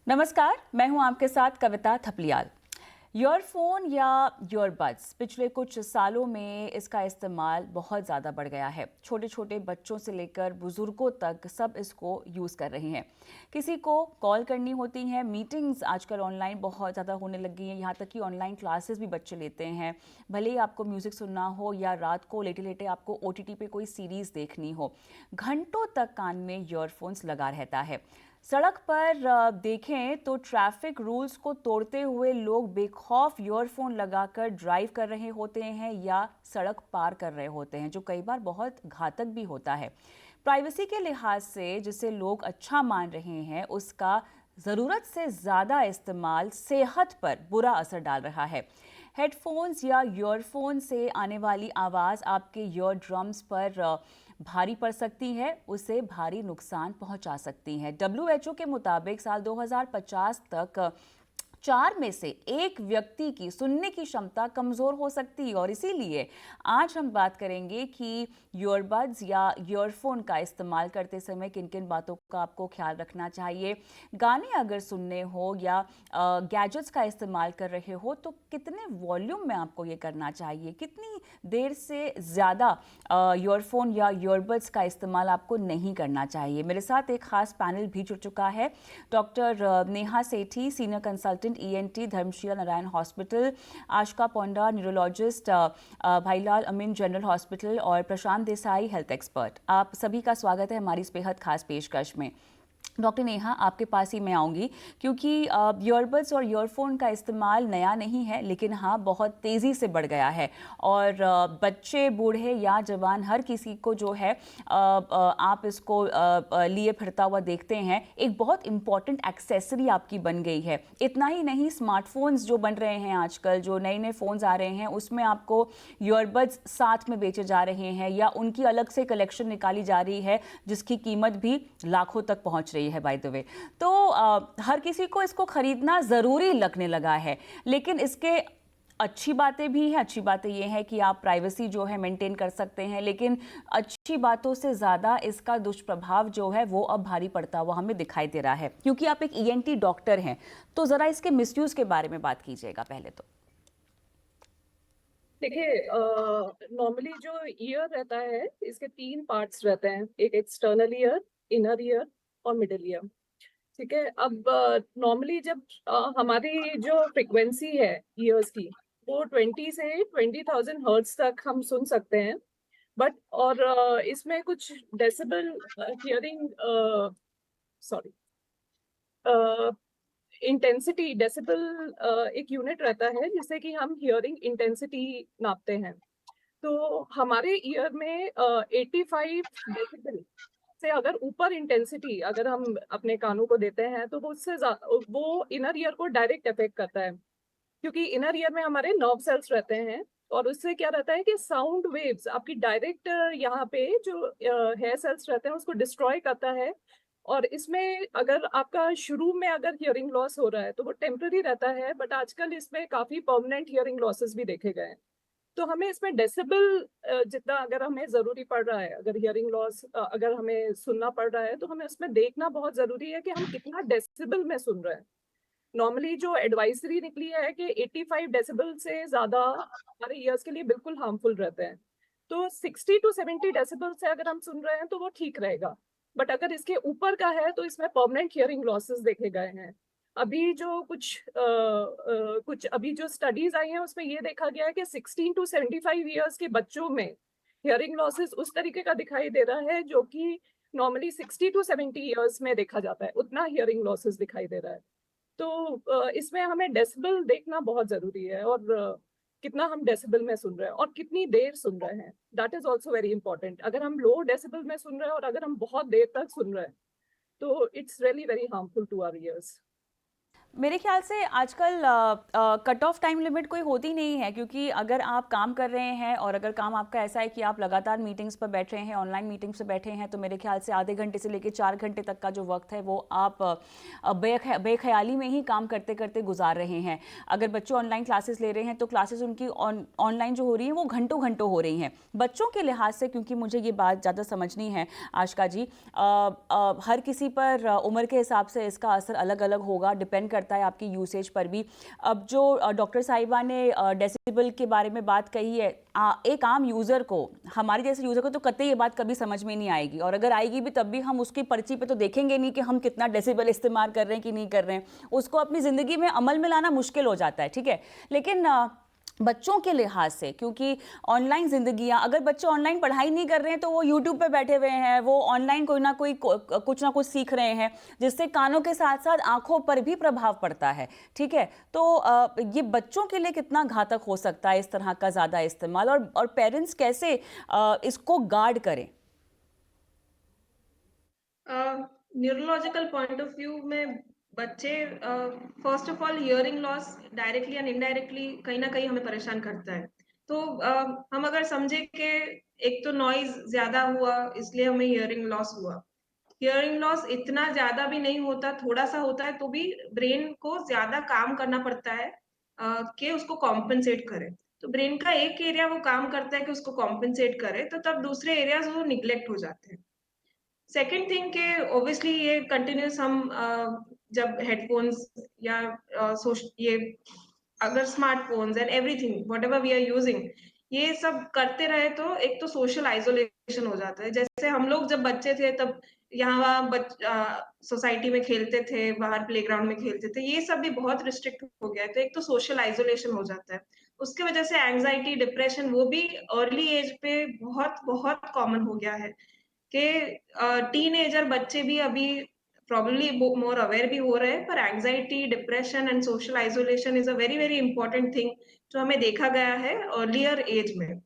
नमस्कार, मैं हूं आपके साथ कविता थपलियाल। ईयरफोन या ईयरबड्स पिछले कुछ सालों में इसका इस्तेमाल बहुत ज़्यादा बढ़ गया है। छोटे छोटे बच्चों से लेकर बुजुर्गों तक सब इसको यूज़ कर रहे हैं। किसी को कॉल करनी होती है, मीटिंग्स आजकल ऑनलाइन बहुत ज़्यादा होने लगी हैं, यहाँ तक कि ऑनलाइन क्लासेस भी बच्चे लेते हैं। भले ही आपको म्यूज़िक सुनना हो या रात को लेटे लेटे आपको OTT पे कोई सीरीज़ देखनी हो, घंटों तक कान में ईयरफोन्स लगा रहता है। सड़क पर देखें तो ट्रैफिक रूल्स को तोड़ते हुए लोग बेखौफ ईयरफोन लगाकर ड्राइव कर रहे होते हैं या सड़क पार कर रहे होते हैं, जो कई बार बहुत घातक भी होता है। प्राइवेसी के लिहाज से जिसे लोग अच्छा मान रहे हैं, उसका ज़रूरत से ज़्यादा इस्तेमाल सेहत पर बुरा असर डाल रहा है। हेडफोन्स या ईयरफोन से आने वाली आवाज़ आपके ईयर ड्रम्स पर भारी पड़ सकती है, उसे भारी नुकसान पहुंचा सकती है। WHO के मुताबिक साल 2050 तक 4 में से 1 व्यक्ति की सुनने की क्षमता कमज़ोर हो सकती है। और इसीलिए आज हम बात करेंगे कि ईयरबड्स या ईयरफोन का इस्तेमाल करते समय किन किन बातों का आपको ख्याल रखना चाहिए। गाने अगर सुनने हो या गैजेट्स का इस्तेमाल कर रहे हो तो कितने वॉल्यूम में आपको ये करना चाहिए, कितनी देर से ज़्यादा ईयरफोन या ईयरबड्स का इस्तेमाल आपको नहीं करना चाहिए। मेरे साथ एक खास पैनल भी जुड़ चुका है। Doctor Neha Sethi, senior consultant ENT, Dharamshila Narayana hospital, Aashka Ponda, neurologist, Bhailal Amin general hospital, और प्रशांत देसाई, हेल्थ एक्सपर्ट। आप सभी का स्वागत है हमारी इस बेहद खास पेशकश में। डॉक्टर नेहा, आपके पास ही मैं आऊँगी क्योंकि ईयरबड्स और ईयरफोन का इस्तेमाल नया नहीं है, लेकिन हाँ बहुत तेज़ी से बढ़ गया है। और बच्चे, बूढ़े या जवान, हर किसी को जो है आप इसको लिए फिरता हुआ देखते हैं। एक बहुत इम्पॉर्टेंट एक्सेसरी आपकी बन गई है। इतना ही नहीं, स्मार्टफोन्स जो बन रहे हैं आजकल, जो नए नए फ़ोन्स आ रहे हैं, उसमें आपको ईयरबड्स साथ में बेचे जा रहे हैं या उनकी अलग से कलेक्शन निकाली जा रही है, जिसकी कीमत भी लाखों तक पहुंच रही है बाय द वे। तो हर किसी को इसको खरीदना ज़रूरी लगने लगा है, लेकिन इसके अच्छी बातें भी हैं। अच्छी बातें ये हैं कि आप प्राइवेसी जो है मेंटेन कर सकते हैं, लेकिन अच्छी बातों से ज़्यादा इसका दुष्प्रभाव जो है वो अब भारी पड़ता हुआ हमें दिखाई दे रहा है। क्योंकि आप एक ENT डॉक्टर हैं, तो ज़रा इसके मिसयूज़ के बारे में बात कीजिएगा पहले तो। देखिए, नॉर्मली जो ईयर रहता है इसके 3 पार्ट्स रहते हैं। एक एक्सटर्नल ईयर, इनर ईयर और मिडिल ईयर। ठीक है। अब नॉर्मली जब हमारी जो फ्रिक्वेंसी है ईयर्स की, वो 20 से 20,000 हर्ट्ज तक हम सुन सकते हैं। बट और इसमें कुछ decibel hearing, sorry, intensity decibel एक यूनिट रहता है जिससे कि हम हियरिंग इंटेंसिटी नापते हैं। तो हमारे ईयर में 85 डेसिबल से अगर ऊपर इंटेंसिटी अगर हम अपने कानों को देते हैं तो वो इनर ईयर को डायरेक्ट अफेक्ट करता है। क्योंकि इनर ईयर में हमारे नर्व सेल्स रहते हैं, और उससे क्या रहता है कि साउंड वेव्स आपकी डायरेक्ट यहाँ पे जो हेयर सेल्स रहते हैं उसको डिस्ट्रॉय करता है। और इसमें अगर आपका शुरू में अगर हियरिंग लॉस हो रहा है तो वो टेम्पररी रहता है, बट आजकल इसमें काफी परमानेंट हियरिंग लॉसेस भी देखे गए हैं। तो हमें इसमें डेसिबल जितना अगर हमें जरूरी पड़ रहा है, अगर हियरिंग लॉस अगर हमें सुनना पड़ रहा है, तो हमें उसमें देखना बहुत जरूरी है कि हम कितना डेसिबल में सुन रहे हैं। नॉर्मली जो एडवाइजरी निकली है कि 85 डेसिबल से ज्यादा हमारे ईयर्स के लिए बिल्कुल हार्मफुल रहते हैं। तो 60 टू 70 डेसिबल से अगर हम सुन रहे हैं तो वो ठीक रहेगा। बट अगर इसके ऊपर का है तो इसमें परमानेंट हियरिंग लॉसेस देखे गए हैं। अभी जो कुछ अभी जो स्टडीज आई हैं उसमें ये देखा गया है कि 16 टू 75 ईयर्स के बच्चों में हियरिंग लॉसेस उस तरीके का दिखाई दे रहा है जो कि नॉर्मली 60 टू 70 ईयर्स में देखा जाता है, उतना हियरिंग लॉसेस दिखाई दे रहा है। तो इसमें हमें डेसिबल देखना बहुत जरूरी है, और कितना हम डेसिबल में सुन रहे हैं और कितनी देर सुन रहे हैं, that is also very important. अगर हम लो डेसिबल में सुन रहे हैं और अगर हम बहुत देर तक सुन रहे हैं तो it's really very harmful to our ears. मेरे ख्याल से आजकल कट ऑफ टाइम लिमिट कोई होती नहीं है, क्योंकि अगर आप काम कर रहे हैं और अगर काम आपका ऐसा है कि आप लगातार मीटिंग्स पर बैठ रहे हैं, ऑनलाइन मीटिंग्स पर बैठे हैं, तो मेरे ख्याल से आधे घंटे से लेकर 4 घंटे तक का जो वक्त है वो आप बेख्याली में ही काम करते करते गुजार रहे हैं। अगर बच्चों ऑनलाइन क्लासेस ले रहे हैं तो क्लासेस उनकी ऑनलाइन जो हो रही है वो घंटों घंटों हो रही हैं। बच्चों के लिहाज से, क्योंकि मुझे ये बात ज़्यादा समझनी है आशका जी, हर किसी पर उम्र के हिसाब से इसका असर अलग अलग होगा, डिपेंड करता है आपकी यूसेज पर भी। अब जो डॉक्टर साहिबा ने डेसिबल के बारे में बात कही है, एक आम यूज़र को, हमारे जैसे यूज़र को तो कतई ये बात कभी समझ में नहीं आएगी, और अगर आएगी भी तब भी हम उसकी पर्ची पे तो देखेंगे नहीं कि हम कितना डेसिबल इस्तेमाल कर रहे हैं कि नहीं कर रहे हैं। उसको अपनी ज़िंदगी में अमल में लाना मुश्किल हो जाता है, ठीक है। लेकिन बच्चों के लिहाज से, क्योंकि ऑनलाइन ज़िंदगियां, अगर बच्चे ऑनलाइन पढ़ाई नहीं कर रहे हैं तो वो यूट्यूब पे बैठे हुए हैं, वो ऑनलाइन कोई ना कोई कुछ ना कुछ सीख रहे हैं, जिससे कानों के साथ साथ आंखों पर भी प्रभाव पड़ता है, ठीक है। तो ये बच्चों के लिए कितना घातक हो सकता है इस तरह का ज़्यादा इस्तेमाल, और पेरेंट्स कैसे इसको गार्ड करें? न्यूरोलॉजिकल पॉइंट ऑफ व्यू में बच्चे, first of all hearing loss directly and indirectly कहीं ना कहीं हमें परेशान करता है। तो हम अगर समझे कि एक तो नॉइज ज्यादा हुआ इसलिए हमें हियरिंग लॉस हुआ। हियरिंग लॉस इतना ज्यादा भी नहीं होता, थोड़ा सा होता है तो भी ब्रेन को ज्यादा काम करना पड़ता है कि उसको कॉम्पेंसेट करे। तो ब्रेन का एक एरिया वो काम करता है कि उसको कॉम्पेंसेट करे, तो तब दूसरे एरियाज वो निग्लेक्ट हो जाते हैं। सेकेंड थिंग के ऑब्वियसली ये कंटिन्यूस हम जब हेडफोन्स या ये अगर smartphones and everything whatever we are using, ये सब करते रहे तो एक तो सोशल आइसोलेशन हो जाता है। जैसे हम लोग जब बच्चे थे तब यहाँ सोसाइटी में खेलते थे, बाहर प्लेग्राउंड में खेलते थे, ये सब भी बहुत रिस्ट्रिक्ट हो गया है, तो एक तो सोशल आइसोलेशन हो जाता है। उसके वजह से एंजाइटी, डिप्रेशन वो भी अर्ली एज पे बहुत बहुत कॉमन हो गया है कि टीनेजर बच्चे भी अभी प्रॉब्ली मोर अवेयर भी हो रहे हैं, पर anxiety, depression and social isolation is a very very important thing जो हमें देखा गया है अर्लियर एज में।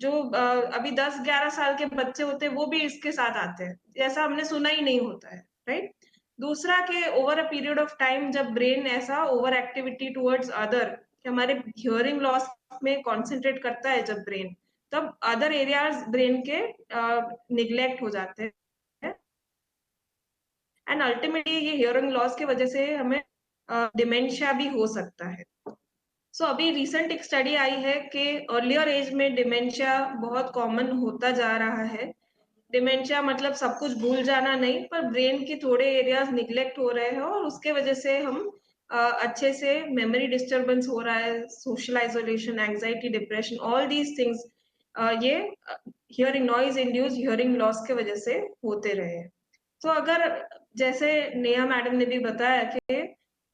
जो अभी 10-11 साल के बच्चे होते हैं वो भी इसके साथ आते हैं, ऐसा हमने सुना ही नहीं होता है, राइट। दूसरा के over a period of time जब ब्रेन ऐसा ओवर एक्टिविटी टुवर्ड्स अदर, कि हमारे हियरिंग लॉस में कॉन्सेंट्रेट करता है जब ब्रेन, तब अदर एरियाज ब्रेन के निग्लेक्ट हो जाते हैं एंड अल्टीमेटली ये हियरिंग लॉस की वजह से हमें डिमेंशिया भी हो सकता है। सो अभी रिसेंट एक स्टडी आई है कि अर्लियर एज में डिमेंशिया बहुत कॉमन होता जा रहा है। डिमेंशिया मतलब सब कुछ भूल जाना नहीं, पर ब्रेन के थोड़े एरियाज निग्लेक्ट हो रहे हैं और उसके वजह से हम अच्छे से मेमोरी डिस्टरबेंस हो रहा है, social isolation, anxiety, depression, all these things ये hearing noise induce hearing loss के वजह से होते रहे हैं। तो अगर जैसे नेहा मैडम ने भी बताया कि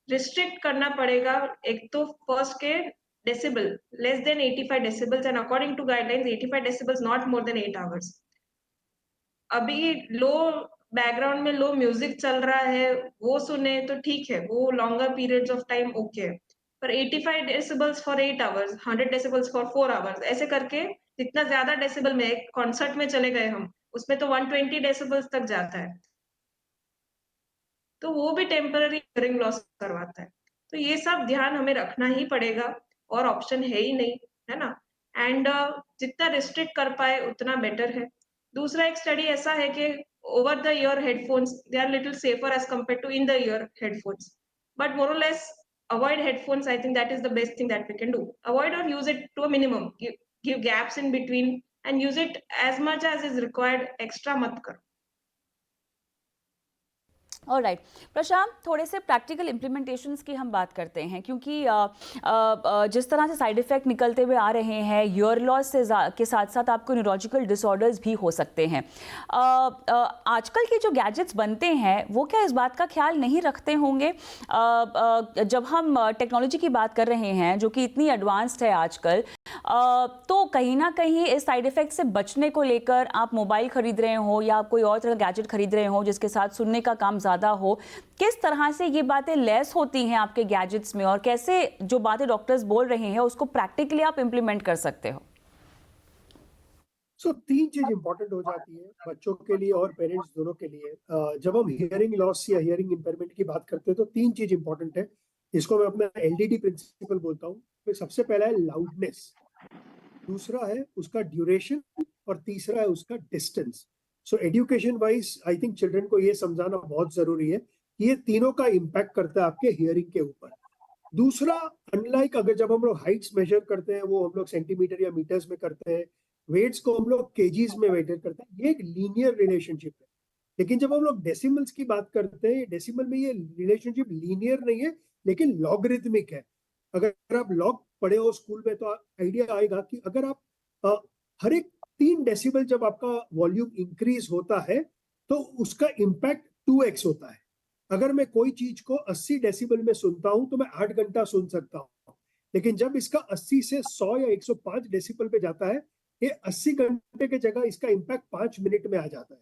रिस्ट्रिक्ट करना पड़ेगा, एक तो फर्स्ट के decibel less than 85 decibels and according to guidelines 85 decibels not more than 8 hours. अभी लो बैकग्राउंड में लो म्यूजिक चल रहा है वो सुने तो ठीक है, वो longer periods of time okay है, पर 85 decibels for 8 hours, 100 decibels for 4 hours, ऐसे करके जितना ज्यादा डेसिबल में एक कॉन्सर्ट में चले गए हम, उसमें तो 120 डेसिबल्स तक जाता है, तो वो भी टेम्पररी हियरिंग लॉस करवाता है। तो ये सब ध्यान हमें रखना ही पड़ेगा और ऑप्शन है ही नहीं, है ना। एंड जितना रिस्ट्रिक्ट कर पाए उतना बेटर है। दूसरा एक स्टडी ऐसा है कि over the ear headphones they are little safer as compare to in the ear headphones, but more और less avoid headphones. I think that is the best thing that we can do. Avoid or use it to a minimum. Give gaps in between and use it as much as is required. Extra mat karo. Alright Prashant, थोड़े से practical implementations की हम बात करते हैं, क्योंकि जिस तरह से साइड इफ़ेक्ट निकलते हुए आ रहे हैं, ईयर लॉस से के साथ साथ आपको न्यूरोलॉजिकल डिसऑर्डर्स भी हो सकते हैं। आजकल के जो गैजेट्स बनते हैं वो क्या इस बात का ख्याल नहीं रखते होंगे? जब हम टेक्नोलॉजी की बात कर रहे हैं जो कि इतनी एडवांस्ड है आजकल, तो कहीं ना कहीं इस साइड इफ़ेक्ट से बचने को लेकर आप मोबाइल खरीद रहे हो या कोई और तरह का गैजेट खरीद रहे हो जिसके साथ सुनने का काम ज़्यादा हो, किस तरह से ये बातें लेस होती हैं आपके गैजेट्स में, और कैसे जो बातें डॉक्टर्स बोल रहे हैं उसको प्रैक्टिकली आप इम्प्लीमेंट कर सकते हो? तीन चीज इंपॉर्टेंट हो जाती है बच्चों के लिए और पेरेंट्स दोनों के लिए। जब हम हियरिंग लॉस या हियरिंग इम्पेयरमेंट की बात करते हैं तो तीन चीज इंपॉर्टेंट है। इसको मैं अपना एलडीडी प्रिंसिपल बोलता हूँ। तो सबसे पहला है लाउडनेस, दूसरा है उसका ड्यूरेशन और तीसरा है उसका distance. So education wise I think children को ये समझाना बहुत जरूरी है कि ये तीनों का इम्पैक्ट करता है आपके हियरिंग के ऊपर। दूसरा, अनलाइक अगर जब हम लोग हाइट्स मेजर करते हैं वो हम लोग सेंटीमीटर या मीटर्स में करते हैं, वेट्स को हम लोग केजीज में मेजर करते हैं, ये एक लीनियर रिलेशनशिप है। लेकिन जब हम लोग डेसिमल्स की बात करते हैं, डेसिमल में ये रिलेशनशिप लीनियर नहीं है लेकिन लॉगरिथमिक है। अगर आप लॉग पढ़े हो स्कूल में तो आइडिया आएगा कि अगर आप हर एक 3 डेसिबल जब आपका वॉल्यूम इंक्रीज होता है तो उसका इम्पैक्ट 2x होता है। अगर मैं कोई चीज को 80 डेसिबल में सुनता हूं तो मैं 8 घंटा सुन सकता हूं, लेकिन जब इसका 80 से 100 या 105 डेसिबल पे जाता है, ये 80 घंटे की जगह इसका इम्पैक्ट 5 मिनट में आ जाता है।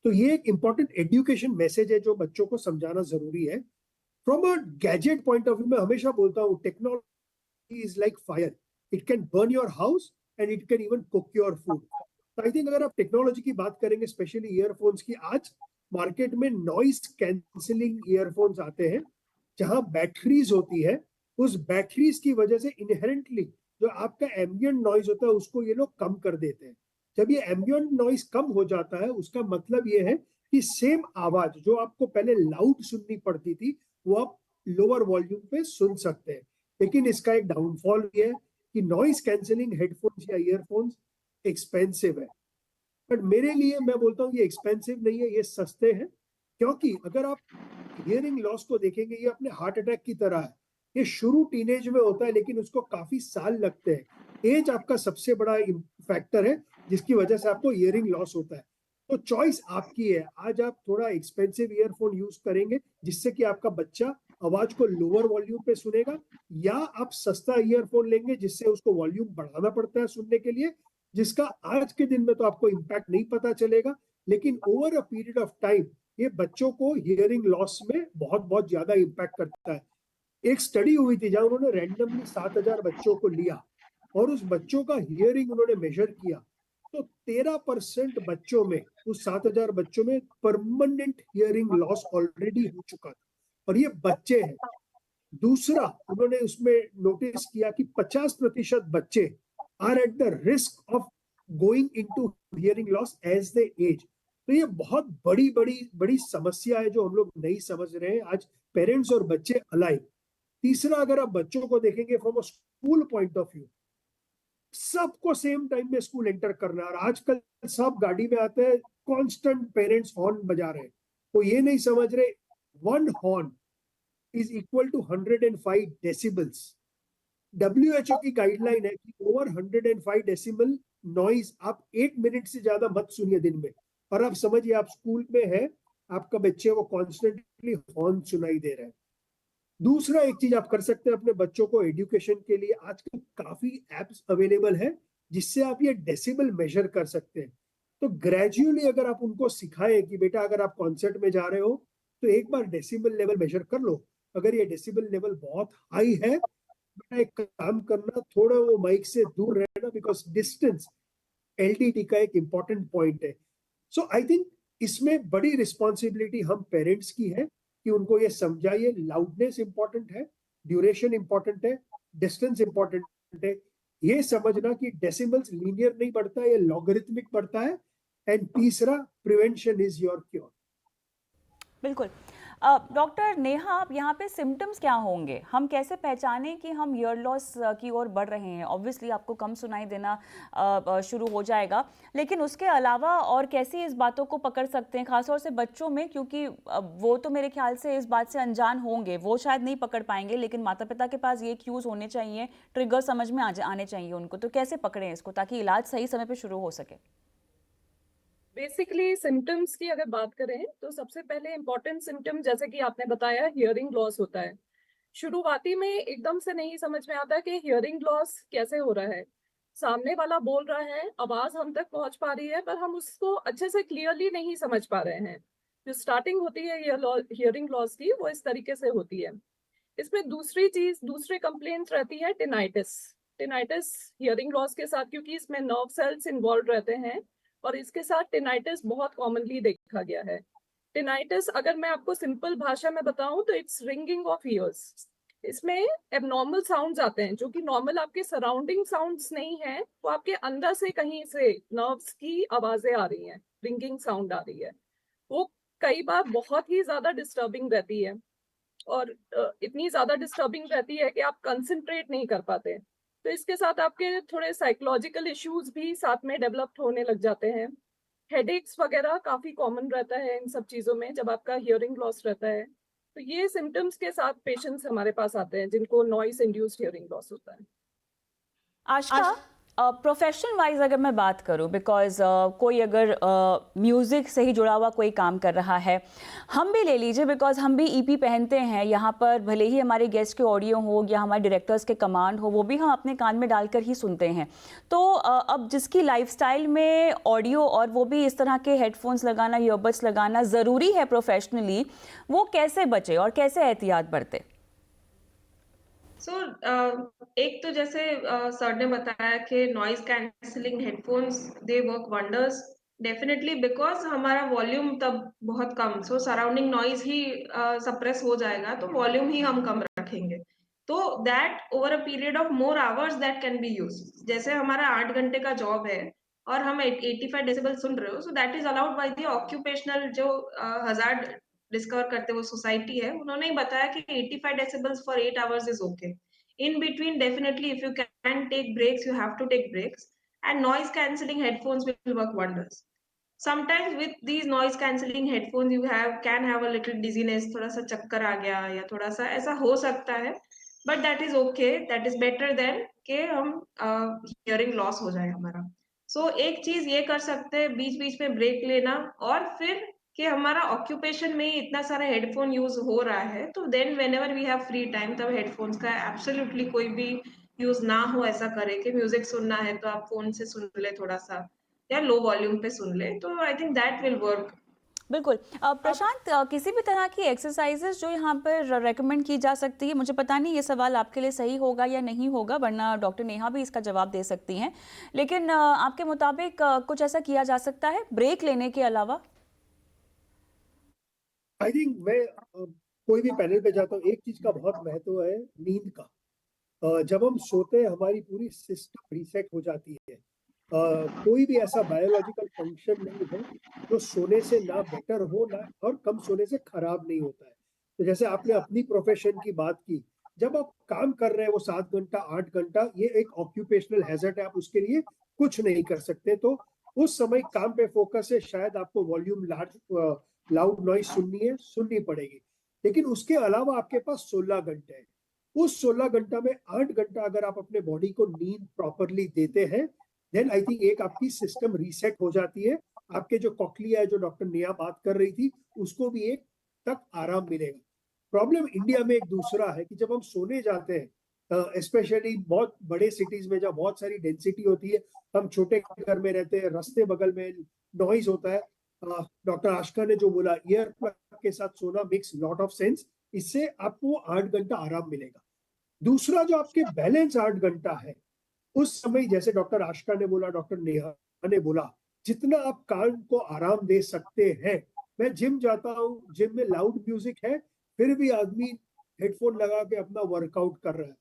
तो ये एक इंपॉर्टेंट एजुकेशन मैसेज है जो बच्चों को समझाना जरूरी है। From a gadget point of view मैं हमेशा बोलता हूँ technology is like fire, it can burn your house and it can even cook your food. तो आई थिंक अगर आप टेक्नोलॉजी की बात करेंगे, स्पेशली ईयरफोन्स की, आज मार्केट में नॉइस कैंसिलिंग ईयरफोन्स आते हैं जहां बैटरीज होती है, उस बैटरीज की वजह से इनहेरेंटली जो आपका एम्बिएंट नॉइज होता है उसको ये लोग कम कर देते हैं। जब ये एम्बिएंट नॉइज कम हो जाता है उसका मतलब ये है कि सेम आवाज जो आपको पहले लाउड सुननी पड़ती थी वो आप लोअर वॉल्यूम पे सुन सकते हैं। लेकिन इसका एक डाउनफॉल भी है कि नॉइज कैंसिलिंग हेडफोन्स या ईयरफोन्स एक्सपेंसिव है। बट मेरे लिए मैं बोलता हूँ ये एक्सपेंसिव नहीं है, ये सस्ते हैं। क्योंकि अगर आप हियरिंग लॉस को देखेंगे ये अपने हार्ट अटैक की तरह है, ये शुरू टीनेज में होता है लेकिन उसको काफी साल लगते हैं। एज आपका सबसे बड़ा फैक्टर है जिसकी वजह से आपको हियरिंग लॉस होता है। तो चॉइस आपकी है, आज आप थोड़ा एक्सपेंसिव ईयरफोन यूज करेंगे जिससे कि आपका बच्चा आवाज को लोअर वॉल्यूम पे सुनेगा, या आप सस्ता ईयरफोन लेंगे जिससे उसको वॉल्यूम बढ़ाना पड़ता है सुनने के लिए, जिसका आज के दिन में तो आपको इम्पैक्ट नहीं पता चलेगा, लेकिन over a period of time ये बच्चों को हियरिंग लॉस में बहुत बहुत ज्यादा इम्पैक्ट करता है। एक स्टडी हुई थी जहां उन्होंने रैंडमली 7,000 बच्चों को लिया और उस बच्चों का हियरिंग उन्होंने मेजर किया, तो 13% बच्चों में, उस 7,000 बच्चों में परमानेंट हियरिंग लॉस ऑलरेडी हो चुका था, और ये बच्चे हैं। दूसरा, उन्होंने उसमें नोटिस किया कि 50% बच्चे are at the risk of going into hearing loss as they age. तो ये बहुत बड़ी बड़ी बड़ी समस्या है जो हम लोग नहीं समझ रहे हैं आज, पेरेंट्स और बच्चे अलाइक। तीसरा, अगर आप बच्चों को देखेंगे from a school point of view, सबको सेम टाइम में स्कूल एंटर करना है, और आजकल सब गाड़ी में आते हैं, कांस्टेंट पेरेंट्स हॉर्न बजा रहे हैं। वो ये नहीं समझ रहे one horn is equal to 105 decibels. WHO की गाइडलाइन है कि ओवर 105 डेसिबल नॉइज आप 8 मिनट से ज्यादा मत सुनिए दिन में। और आप समझिए आप स्कूल में है, आपका बच्चे वो कॉन्स्टेंटली हॉर्न सुनाई दे रहे हैं। दूसरा, एक चीज आप कर सकते हैं अपने बच्चों को एजुकेशन के लिए, आजकल काफी एप्स अवेलेबल है जिससे आप ये डेसिबल मेजर कर सकते हैं। तो ग्रेजुअली अगर आप उनको सिखाएं कि बेटा अगर आप कॉन्सर्ट में जा रहे हो तो एक बार डेसिबल लेवल मेजर कर लो, अगर ये डेसिबल लेवल बहुत हाई है बेटा एक काम करना, थोड़ा वो माइक से दूर रहना, बिकॉज डिस्टेंस एलटीटी का एक इंपॉर्टेंट पॉइंट है। सो आई थिंक इसमें बड़ी रिस्पॉन्सिबिलिटी हम पेरेंट्स की है कि उनको ये समझाइए लाउडनेस इंपॉर्टेंट है, ड्यूरेशन इंपॉर्टेंट है, डिस्टेंस इंपॉर्टेंट है। ये समझना कि डेसिमल्स लीनियर नहीं बढ़ता है, ये लॉगरिथमिक बढ़ता है। एंड तीसरा, प्रिवेंशन इज योर क्योर। बिल्कुल। डॉक्टर नेहा, आप यहाँ पे सिम्टम्स क्या होंगे? हम कैसे पहचानें कि हम ईयर लॉस की ओर बढ़ रहे हैं? ऑब्वियसली आपको कम सुनाई देना शुरू हो जाएगा, लेकिन उसके अलावा और कैसे इस बातों को पकड़ सकते हैं, खासतौर से बच्चों में? क्योंकि वो तो मेरे ख्याल से इस बात से अनजान होंगे, वो शायद नहीं पकड़ पाएंगे, लेकिन माता पिता के पास ये क्यूज होने चाहिए, ट्रिगर समझ में आने चाहिए उनको। तो कैसे पकड़ें इसको ताकि इलाज सही समय पर शुरू हो सके? बेसिकली सिम्टम्स की अगर बात करें तो सबसे पहले इंपॉर्टेंट सिम्टम, जैसे कि आपने बताया, हियरिंग लॉस होता है। शुरुआती में एकदम से नहीं समझ में आता कि हियरिंग लॉस कैसे हो रहा है। सामने वाला बोल रहा है, आवाज हम तक पहुंच पा रही है, पर हम उसको अच्छे से क्लियरली नहीं समझ पा रहे हैं। जो स्टार्टिंग होती है हियरिंग लॉस की, वो इस तरीके से होती है। इसमें दूसरी कंप्लेंट रहती है टिनाइटिस। टिनाइटिस हियरिंग लॉस के साथ, क्योंकि इसमें नर्व सेल्स इन्वॉल्व रहते हैं, और इसके साथ टिनाइटिस बहुत कॉमनली देखा गया है। टिनाइटिस, अगर मैं आपको सिंपल भाषा में बताऊं तो इट्स रिंगिंग ऑफ ईयर्स। इसमें एबनॉर्मल साउंड्स आते हैं जो कि नॉर्मल आपके सराउंडिंग साउंड्स नहीं है, वो आपके अंदर से कहीं से नर्व्स की आवाजें आ रही हैं, रिंगिंग साउंड आ रही है। वो कई बार बहुत ही ज्यादा डिस्टर्बिंग रहती है और इतनी ज्यादा डिस्टर्बिंग रहती है कि आप कंसंट्रेट नहीं कर पाते। तो इसके साथ आपके थोड़े साइकोलॉजिकल इश्यूज भी साथ में डेवलप होने लग जाते हैं। हेडेक्स वगैरह काफी कॉमन रहता है इन सब चीजों में जब आपका हियरिंग लॉस रहता है। तो ये सिम्टम्स के साथ पेशेंट्स हमारे पास आते हैं जिनको नॉइस इंड्यूस्ड हियरिंग लॉस होता है। आशा, प्रोफेशनल वाइज अगर मैं बात करूं, बिकॉज कोई अगर म्यूज़िक से ही जुड़ा हुआ कोई काम कर रहा है, हम भी ले लीजिए, बिकॉज हम भी ईपी पहनते हैं यहाँ पर, भले ही हमारे गेस्ट के ऑडियो हो या हमारे डायरेक्टर्स के कमांड हो, वो भी हम अपने कान में डालकर ही सुनते हैं। तो अब जिसकी लाइफस्टाइल में ऑडियो और वो भी इस तरह के हेडफोन्स लगाना, ईयरबड्स लगाना ज़रूरी है प्रोफेशनली, वो कैसे बचे और कैसे एहतियात बरते? एक तो जैसे सर ने बताया कि noise cancelling headphones they work wonders definitely, because हमारा वॉल्यूम तब बहुत कम, सराउंडिंग नॉइज ही सप्रेस हो जाएगा, तो वॉल्यूम ही हम कम रखेंगे। तो that over a period of more hours that can be use. जैसे हमारा 8 घंटे का जॉब है और हम 85 डेसिबल सुन रहे हो, so that is allowed by the occupational जो हजार्ड डिस्कवर करते वो सोसाइटी है, उन्होंने ही बताया कि 85 decibels for 8 hours is okay. In between, definitely, if you can take breaks, you have to take breaks. And noise cancelling headphones will work wonders. Sometimes with these noise cancelling headphones, you can have a little dizziness, थोड़ा सा चक्कर आ गया या थोड़ा सा ऐसा हो सकता है, but that is okay. That is better than कि हम hearing loss हो जाए हमारा। So एक चीज ये कर सकते हैं, बीच बीच में ब्रेक लेना, और फिर कि हमारा ऑक्यूपेशन में ही इतना सारा हेडफोन यूज हो रहा है, तो then whenever we have free time, तब हेडफोन्स का एब्सोल्युटली कोई भी यूज ना हो। ऐसा करे कि म्यूजिक सुनना है तो आप फोन से सुन ले थोड़ा सा, या लो वॉल्यूम पे सुन ले, तो I think that will work. बिल्कुल। प्रशांत, किसी भी तरह की एक्सरसाइजेस जो यहाँ पर रेकमेंड की जा सकती है, मुझे पता नहीं ये सवाल आपके लिए सही होगा या नहीं होगा, वरना डॉक्टर नेहा भी इसका जवाब दे सकती हैं, लेकिन आपके मुताबिक कुछ ऐसा किया जा सकता है ब्रेक लेने के अलावा? आई थिंक मैं कोई भी पैनल पे जाता हूँ, एक चीज का बहुत महत्व है, नींद का। जब हम सोते हैं हमारी पूरी सिस्टम रीसेट हो जाती है। कोई भी ऐसा बायोलॉजिकल फंक्शन नहीं है जो सोने से ना बेटर हो ना, और कम सोने से खराब नहीं होता है। तो जैसे आपने अपनी प्रोफेशन की बात की, जब आप काम कर रहे हैं वो 7 घंटा 8 घंटा, ये एक ऑक्यूपेशनल हैजर्ड है, आप उसके लिए कुछ नहीं कर सकते। तो उस समय काम पे फोकस है, शायद आपको वॉल्यूम लाउड नॉइज सुननी पड़ेगी। लेकिन उसके अलावा आपके पास 16 घंटे हैं। उस 16 घंटा में 8 घंटा अगर आप अपने बॉडी को नींद प्रॉपरली देते हैं, देन आई थिंक एक आपकी सिस्टम रीसेट हो जाती है। आपके जो कॉक्लिया है, जो डॉक्टर नेहा बात कर रही थी, उसको भी एक तक आराम मिलेगा। प्रॉब्लम इंडिया में एक दूसरा है कि जब हम सोने जाते हैं, स्पेशली बहुत बड़े सिटीज में जब बहुत सारी डेंसिटी होती है, हम छोटे घर में रहते हैं, रास्ते बगल में नॉइज होता है। डॉक्टर आशका ने जो बोला, ईयर प्लग के साथ सोना मेक्स लॉट ऑफ सेंस। इससे आपको 8 घंटा आराम मिलेगा। दूसरा जो आपके बैलेंस 8 घंटा है, उस समय जैसे डॉक्टर आशका ने बोला, डॉक्टर नेहा ने बोला, जितना आप कान को आराम दे सकते हैं। मैं जिम जाता हूँ, जिम में लाउड म्यूजिक है, फिर भी आदमी हेडफोन लगा के अपना वर्कआउट कर रहा है।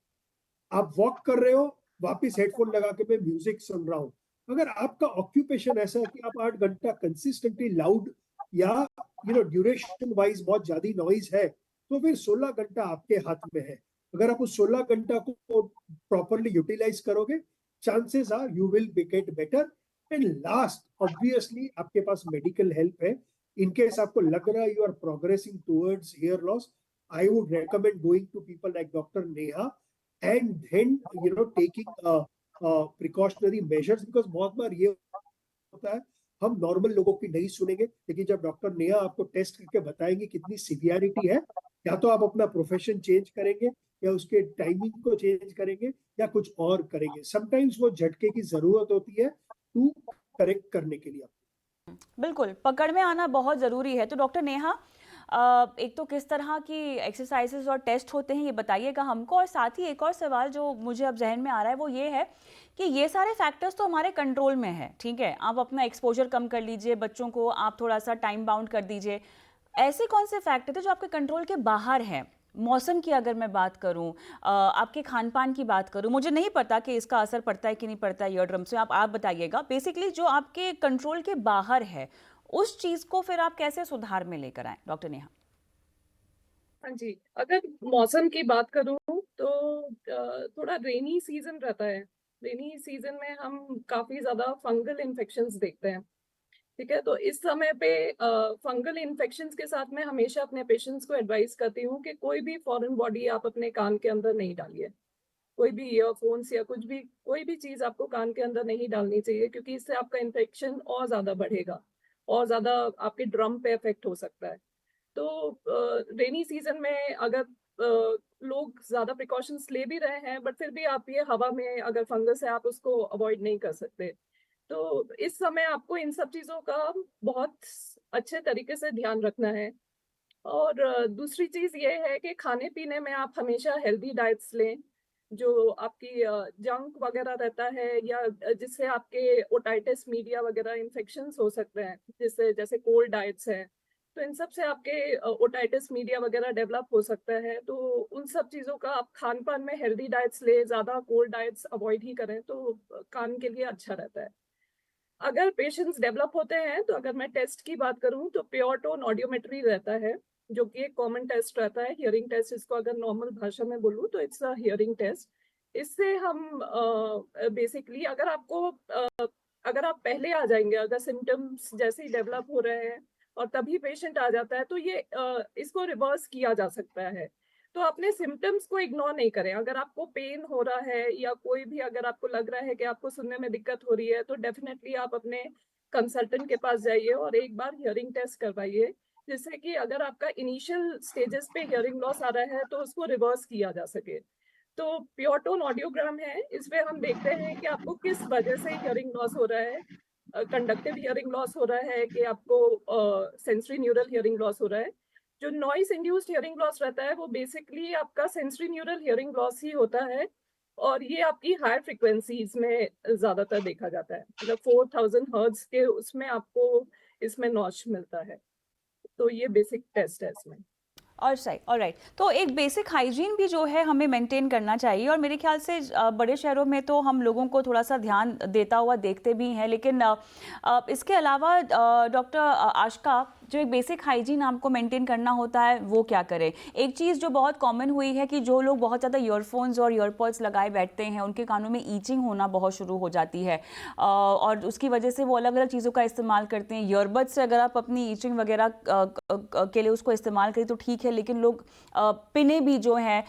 आप वॉक कर रहे हो, वापस हेडफोन लगा के मैं म्यूजिक सुन रहा हूँ। अगर आपका ऑक्यूपेशन ऐसा है कि आप 8 घंटा कंसिस्टेंटली लाउड या ड्यूरेशन वाइज बहुत ज्यादा नॉइज है, तो फिर 16 घंटा आपके हाथ में है। अगर आप उस 16 घंटा को प्रॉपरली यूटिलाइज करोगे, chances are you will get better. And last, obviously आपके पास मेडिकल हेल्प है। इनकेस आपको लग रहा है you are progressing towards hair loss, I would recommend going to people like doctor Neha and then taking precautionary measures, because बहुत बार ये होता है हम नॉर्मल लोगों की नहीं सुनेंगे, लेकिन जब डॉक्टर नेहा आपको टेस्ट करके बताएंगे कितनी सीवियरिटी है, या तो आप अपना प्रोफेशन चेंज करेंगे, या उसके टाइमिंग को चेंज करेंगे, या कुछ और करेंगे। समटाइम्स वो झटके की जरूरत होती है टू करेक्ट करने के लिए। बिल्कुल, पकड़ में आना बहुत ज़रूरी है। तो डॉक्टर नेहा, एक तो किस तरह की एक्सरसाइजेज और टेस्ट होते हैं ये बताइएगा हमको, और साथ ही एक और सवाल जो मुझे अब जहन में आ रहा है वो ये है कि ये सारे फैक्टर्स तो हमारे कंट्रोल में है, ठीक है, आप अपना एक्सपोजर कम कर लीजिए, बच्चों को आप थोड़ा सा टाइम बाउंड कर दीजिए। ऐसे कौन से फैक्टर थे जो आपके कंट्रोल के बाहर हैं? मौसम की अगर मैं बात करूं, आपके खान पान की बात करूं, मुझे नहीं पता कि इसका असर पड़ता है कि नहीं पड़ता है ईयर ड्रम्स में, आप बताइएगा। बेसिकली जो आपके कंट्रोल के बाहर है उस चीज को फिर आप कैसे सुधार में लेकर आए, डॉक्टर नेहा? हाँ जी, अगर मौसम की बात करूँ तो थोड़ा रेनी सीजन रहता है। रेनी सीजन में हम काफी ज्यादा फंगल इन्फेक्शंस देखते हैं। ठीक है, तो इस समय पे फंगल इन्फेक्शंस के साथ मैं हमेशा अपने पेशेंट्स को एडवाइस करती हूँ कि कोई भी फॉरेन बॉडी आप अपने कान के अंदर नहीं डालिए। कोई भी ईयरफोन्स या कुछ भी, कोई भी चीज आपको कान के अंदर नहीं डालनी चाहिए, क्योंकि इससे आपका इन्फेक्शन और ज्यादा बढ़ेगा और ज्यादा आपके ड्रम पे इफेक्ट हो सकता है। तो रेनी सीजन में अगर लोग ज्यादा प्रिकॉशंस ले भी रहे हैं, बट फिर भी आप ये हवा में अगर फंगस है आप उसको अवॉइड नहीं कर सकते। तो इस समय आपको इन सब चीजों का बहुत अच्छे तरीके से ध्यान रखना है। और दूसरी चीज ये है कि खाने पीने में आप हमेशा हेल्दी डाइट्स लें। जो आपकी जंक वगैरह रहता है या जिससे आपके ओटाइटिस मीडिया वगैरह इन्फेक्शंस हो सकते हैं, जिससे जैसे कोल्ड डाइट्स है, तो इन सब से आपके ओटाइटिस मीडिया वगैरह डेवलप हो सकता है। तो उन सब चीज़ों का आप खान पान में हेल्दी डाइट्स ले, ज़्यादा कोल्ड डाइट्स अवॉइड ही करें तो कान के लिए अच्छा रहता है। अगर पेशेंट्स डेवलप होते हैं तो अगर मैं टेस्ट की बात करूं तो प्योर टोन ऑडियोमेट्री रहता है, जो कि एक कॉमन टेस्ट रहता है, हियरिंग टेस्ट। इसको अगर नॉर्मल भाषा में बोलूं तो इट्स अ हियरिंग टेस्ट। इससे हम बेसिकली अगर आप पहले आ जाएंगे, अगर सिम्टम्स जैसे ही डेवलप हो रहे हैं और तभी पेशेंट आ जाता है, तो ये इसको रिवर्स किया जा सकता है। तो अपने सिम्टम्स को इग्नोर नहीं करें। अगर आपको पेन हो रहा है या कोई भी अगर आपको लग रहा है कि आपको सुनने में दिक्कत हो रही है, तो डेफिनेटली आप अपने कंसल्टेंट के पास जाइए और एक बार हियरिंग टेस्ट करवाइए, जिससे कि अगर आपका इनिशियल स्टेजेस पे हियरिंग लॉस आ रहा है तो उसको रिवर्स किया जा सके। तो प्योर टोन ऑडियोग्राम है, इसमें हम देखते हैं कि आपको किस वजह से हियरिंग लॉस हो रहा है। कंडक्टिव हियरिंग लॉस हो रहा है कि आपको सेंसरी न्यूरल हियरिंग लॉस हो रहा है। जो नॉइस इंड्यूस्ड हियरिंग लॉस रहता है वो बेसिकली आपका सेंसरी न्यूरल हियरिंग लॉस ही होता है, और ये आपकी हायर फ्रिक्वेंसीज में ज्यादातर देखा जाता है। मतलब 4000 हर्ट्ज के उसमें आपको इसमें नॉच मिलता है। तो ये बेसिक टेस्ट है इसमें। ऑलराइट, तो एक बेसिक हाइजीन भी जो है हमें मेंटेन करना चाहिए, और मेरे ख्याल से बड़े शहरों में तो हम लोगों को थोड़ा सा ध्यान देता हुआ देखते भी हैं, लेकिन इसके अलावा डॉक्टर आशका, जो एक बेसिक हाइजीन आपको मेंटेन करना होता है वो क्या करें? एक चीज़ जो बहुत कॉमन हुई है कि जो लोग बहुत ज़्यादा ईयरफोन्स और ईयरपॉड्स लगाए बैठते हैं उनके कानों में ईचिंग होना बहुत शुरू हो जाती है, और उसकी वजह से वो अलग अलग चीज़ों का इस्तेमाल करते हैं। ईयरबड्स से अगर आप अपनी ईचिंग वगैरह के लिए उसको इस्तेमाल करें तो ठीक है, लेकिन लोग पिने भी जो हैं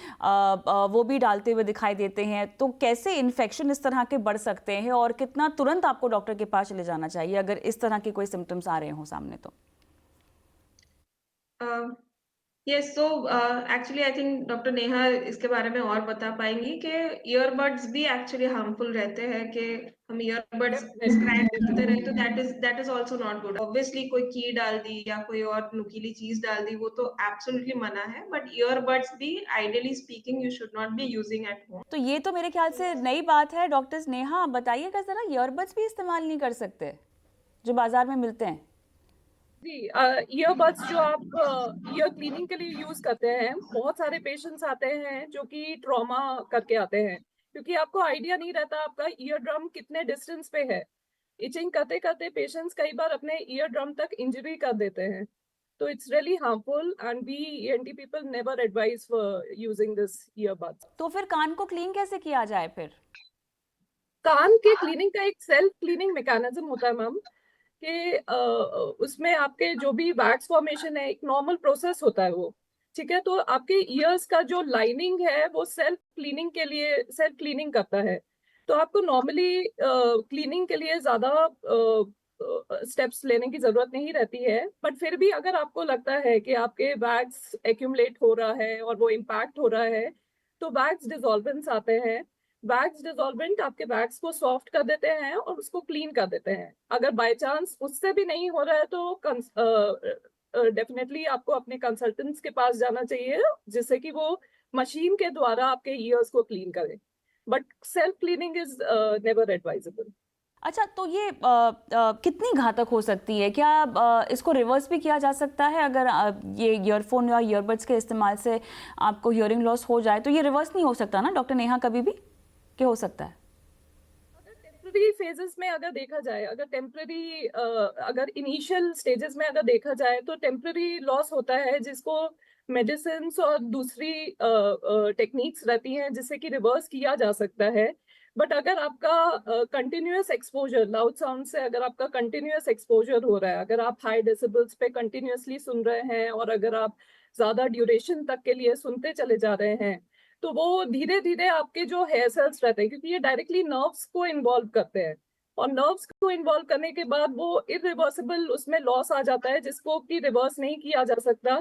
वो भी डालते हुए दिखाई देते हैं। तो कैसे इन्फेक्शन इस तरह के बढ़ सकते हैं, और कितना तुरंत आपको डॉक्टर के पास चले जाना चाहिए अगर इस तरह के कोई सिम्टम्स आ रहे हो सामने? तो yes, so actually I think doctor Neha इसके बारे में और बता पाएंगी कि ईयरबड्स भी एक्चुअली हार्मफुल रहते हैं, कि हम ईयरबड्स प्रिस्क्राइब करते रहे तो that is also not good. Obviously कोई की डाल दी या कोई और नुकीली चीज डाल दी वो तो एब्सोल्युटली मना है, बट ईयरबड्स भी ideally speaking you should not be using at home. तो ये तो मेरे ख्याल से नई बात है। डॉक्टर नेहा, बताइएगा जरा, ईयरबड्स भी इस्तेमाल नहीं कर सकते जो बाजार में मिलते हैं? जी, ईयरबड्स जो आप ईयर क्लीनिंग के लिए यूज करते हैं, बहुत सारे पेशेंट्स आते हैं जो कि ट्रॉमा करके आते हैं, क्योंकि आपको आइडिया नहीं रहता आपका ईयर ड्रम कितने डिस्टेंस पे है। इचिंग करते करते पेशेंट्स कई बार अपने ईयर ड्रम तक इंजरी कर देते हैं। तो it's really harmful and we ENT people never advise for using this earbuds. तो फिर कान को क्लीन कैसे किया जाए फिर? कान के क्लीनिंग का एक सेल्फ क्लीनिंग मैकेनिज्म होता है मैम, कि उसमें आपके जो भी वैक्स फॉर्मेशन है, एक नॉर्मल प्रोसेस होता है वो। ठीक है, तो आपके ईयर्स का जो लाइनिंग है वो सेल्फ क्लीनिंग करता है। तो आपको नॉर्मली क्लीनिंग के लिए ज्यादा स्टेप्स लेने की जरूरत नहीं रहती है, बट फिर भी अगर आपको लगता है कि आपके वैक्स एक्यूमुलेट हो रहा है और वो इम्पैक्ट हो रहा है, तो वैक्स डिसॉल्वेंट्स आते हैं। वैक्स डिसॉल्वेंट आपके वैक्स को सॉफ्ट कर देते हैं और उसको क्लीन कर देते हैं। अगर बाय चांस उससे भी नहीं हो रहा है तो डेफिनेटली आपको अपने कंसल्टेंट्स के पास जाना चाहिए, जिससे कि वो मशीन के द्वारा आपके ईयर्स को क्लीन करें। But self cleaning is never advisable. अच्छा, तो ये कितनी घातक हो सकती है? क्या इसको रिवर्स भी किया जा सकता है? अगर ये ईयरफोन या ईयरबड्स के इस्तेमाल से आपको हियरिंग लॉस हो जाए तो ये रिवर्स नहीं हो सकता ना डॉक्टर नेहा, कभी भी? क्या हो सकता है? टेम्पररी फेजेस में अगर देखा जाए, अगर इनिशियल स्टेजेस में अगर देखा जाए तो टेम्पररी लॉस होता है, जिसको मेडिसिन और दूसरी टेक्निक्स रहती हैं जिससे कि रिवर्स किया जा सकता है। बट अगर आपका कंटिन्यूअस एक्सपोजर, लाउड साउंड से अगर आपका कंटिन्यूअस एक्सपोजर हो रहा है, अगर आप हाई डेसिबल्स पे कंटिन्यूअसली सुन रहे हैं और अगर आप ज्यादा ड्यूरेशन तक के लिए सुनते चले जा रहे हैं, तो वो धीरे धीरे आपके जो हेयर सेल्स रहते हैं, क्योंकि ये डायरेक्टली नर्व्स को इन्वॉल्व करते हैं, और नर्व्स को इन्वॉल्व करने के बाद वो इरिवर्सिबल उसमें लॉस आ जाता है जिसको कि रिवर्स नहीं किया जा सकता।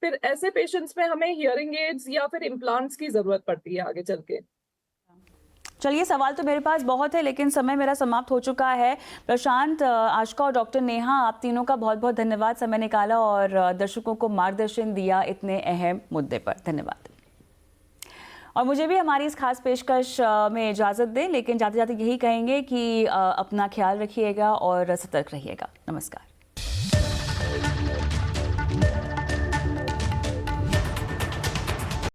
फिर ऐसे पेशेंट्स में हमें हियरिंग एड्स या फिर इम्प्लांट्स की जरूरत पड़ती है आगे चल के। चलिए, सवाल तो मेरे पास बहुत है लेकिन समय मेरा समाप्त हो चुका है। प्रशांत, आशका और डॉक्टर नेहा, आप तीनों का बहुत बहुत धन्यवाद, समय निकाला और दर्शकों को मार्गदर्शन दिया इतने अहम मुद्दे पर। धन्यवाद। और मुझे भी हमारी इस खास पेशकश में इजाज़त दें, लेकिन जाते जाते यही कहेंगे कि अपना ख्याल रखिएगा और सतर्क रहिएगा। नमस्कार।